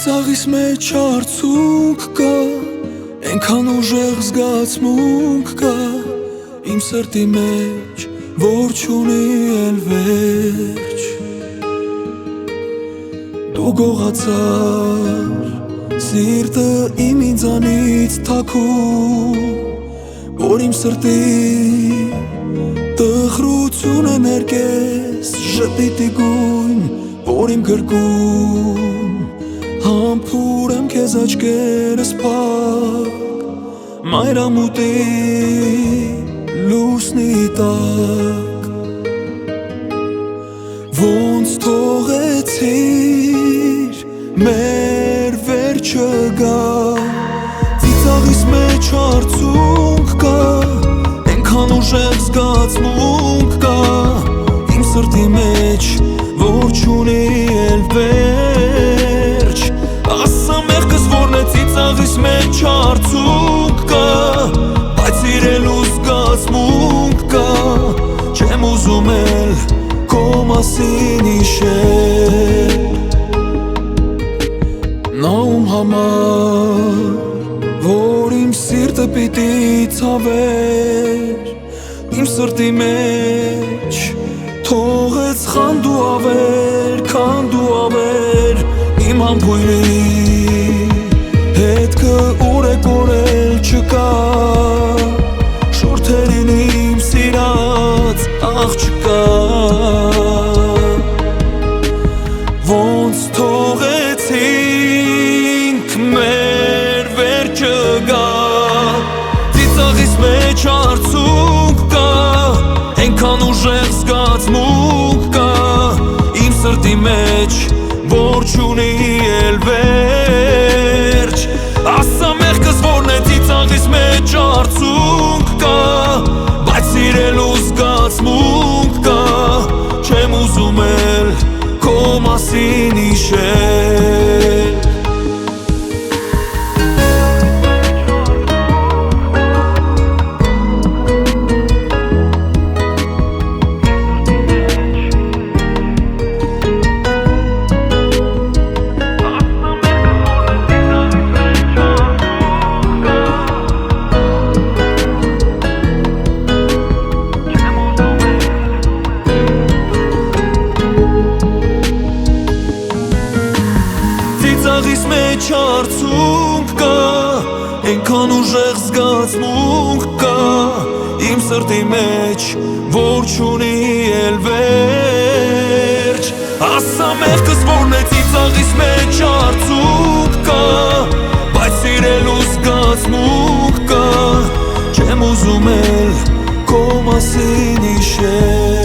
Ծիծաղիս մեջ արցունք կա, այնքան ուժեղ զգացմունք կա իմ սրտի մեջ, որ չունի էլ վերջ։ Դու գողացար, սիրտը իմ ինձանից թաքուն, որ իմ սրտի տխրությունը ներկես ժպիտի գույն, որ իմ գրկում համբուր եմ քեզ աչքերս փակ, մայրամուտի լուսնի տակ։ Ոնց թողեցիր մեր վերջը գա, ծիծաղիս մեջ արցունք կա, այնքան ուժեղ զգացմունք կա իմ սրտի մեջ, որ չունի էլ վերջ։ Ասա մեղքս որն է, ծիծաղիս մեջ արցունք կա, բայց սիրելու զգացմունք կա, չեմ ուզում էլ քո մասին հիշել։ Նա ում համար, որ իմ սիրտը պիտի ցավեր, իմ սրտի մեջ թողեց խանդու ավեր, քան դու ավեր, իմ համբույրի հետքը ուր է կորել չկա, շորթերին իմ սիրած աղջկա։ Ոնց թողեցինք մեր վերջը գա, ծիծաղիս մեջ արցունք կա, այնքան ուժեղ զգացմունք կա իմ սրտի մեջ, որ չունի էլ վերջ։ Ասա մեղքս որն է, ծիծաղիս մեջ արցունք կա, բայց սիրելու զգացմունք կա, չեմ ուզում էլ քո մասին հիշել։ Ծիծաղիս մեջ արցունք կա, այնքան ուժեղ զգացմունք կա իմ սրտի մեջ, որ չունի էլ վերջ։ Ասա մեղքս որն է, ծիծաղիս մեջ արցունք կա, բայց սիրելու զգացմունք կա, չեմ ուզում էլ քո մասին հիշել։